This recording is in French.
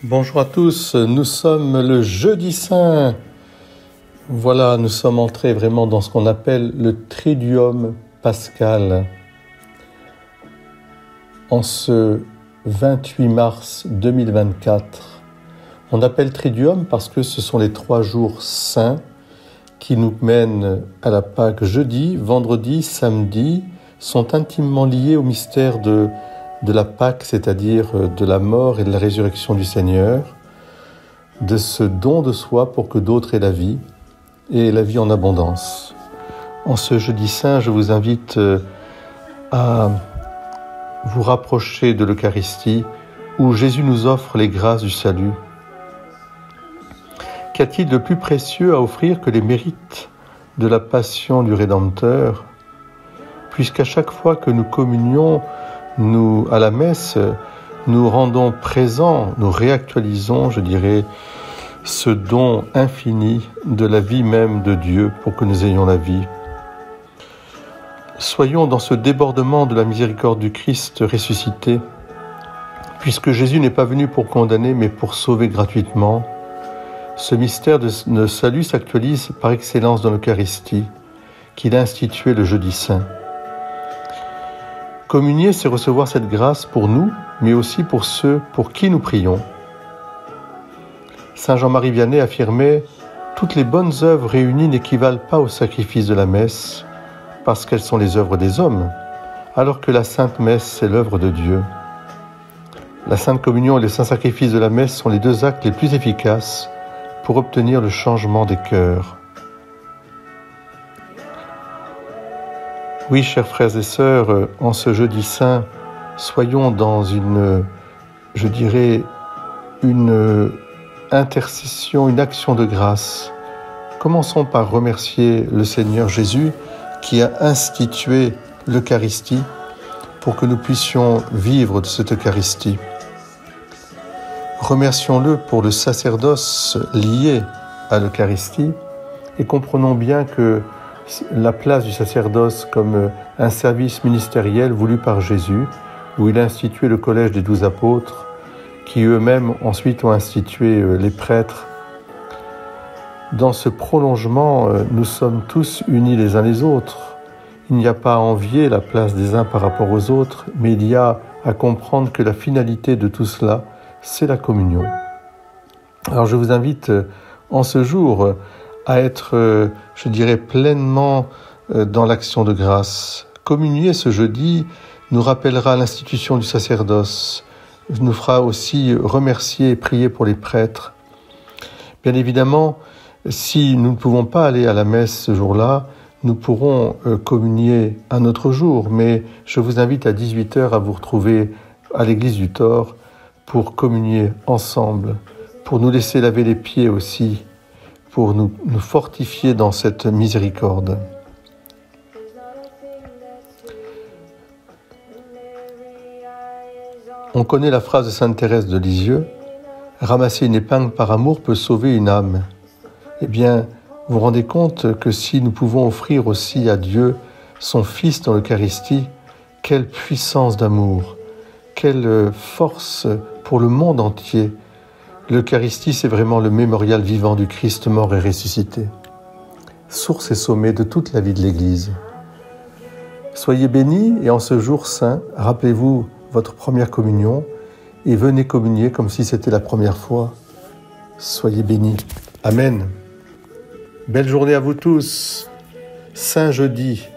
Bonjour à tous, nous sommes le jeudi saint. Voilà, nous sommes entrés vraiment dans ce qu'on appelle le Triduum pascal. En ce 28 mars 2024, on appelle Triduum parce que ce sont les 3 jours saints qui nous mènent à la Pâque jeudi, vendredi, samedi, sont intimement liés au mystère de la Pâque, c'est-à-dire de la mort et de la résurrection du Seigneur, de ce don de soi pour que d'autres aient la vie, et la vie en abondance. En ce jeudi saint, je vous invite à vous rapprocher de l'Eucharistie, où Jésus nous offre les grâces du salut. Qu'y a-t-il de plus précieux à offrir que les mérites de la passion du Rédempteur, puisqu'à chaque fois que nous communions, nous, à la messe, nous rendons présent, nous réactualisons, je dirais, ce don infini de la vie même de Dieu pour que nous ayons la vie. Soyons dans ce débordement de la miséricorde du Christ ressuscité, puisque Jésus n'est pas venu pour condamner, mais pour sauver gratuitement. Ce mystère de salut s'actualise par excellence dans l'Eucharistie, qu'il a institué le jeudi saint. Communier, c'est recevoir cette grâce pour nous, mais aussi pour ceux pour qui nous prions. Saint Jean-Marie Vianney affirmait « Toutes les bonnes œuvres réunies n'équivalent pas au sacrifice de la messe, parce qu'elles sont les œuvres des hommes, alors que la Sainte Messe, c'est l'œuvre de Dieu. » La Sainte Communion et le Saint Sacrifice de la Messe sont les 2 actes les plus efficaces pour obtenir le changement des cœurs. Oui, chers frères et sœurs, en ce jeudi saint, soyons dans une intercession, une action de grâce. Commençons par remercier le Seigneur Jésus qui a institué l'Eucharistie pour que nous puissions vivre de cette Eucharistie. Remercions-le pour le sacerdoce lié à l'Eucharistie et comprenons bien que la place du sacerdoce comme un service ministériel voulu par Jésus, où il a institué le collège des 12 apôtres, qui eux-mêmes ensuite ont institué les prêtres. Dans ce prolongement, nous sommes tous unis les uns les autres. Il n'y a pas à envier la place des uns par rapport aux autres, mais il y a à comprendre que la finalité de tout cela, c'est la communion. Alors je vous invite en ce jour à être, pleinement dans l'action de grâce. Communier ce jeudi nous rappellera l'institution du sacerdoce, nous fera aussi remercier et prier pour les prêtres. Bien évidemment, si nous ne pouvons pas aller à la messe ce jour-là, nous pourrons communier un autre jour, mais je vous invite à 18h à vous retrouver à l'église du Thor pour communier ensemble, pour nous laisser laver les pieds aussi, pour nous fortifier dans cette miséricorde. On connaît la phrase de sainte Thérèse de Lisieux, « Ramasser une épingle par amour peut sauver une âme ». Eh bien, vous vous rendez compte que si nous pouvons offrir aussi à Dieu son Fils dans l'Eucharistie, quelle puissance d'amour, quelle force pour le monde entier. L'Eucharistie, c'est vraiment le mémorial vivant du Christ mort et ressuscité, source et sommet de toute la vie de l'Église. Soyez bénis et en ce jour saint, rappelez-vous votre première communion et venez communier comme si c'était la première fois. Soyez bénis. Amen. Belle journée à vous tous. Saint jeudi.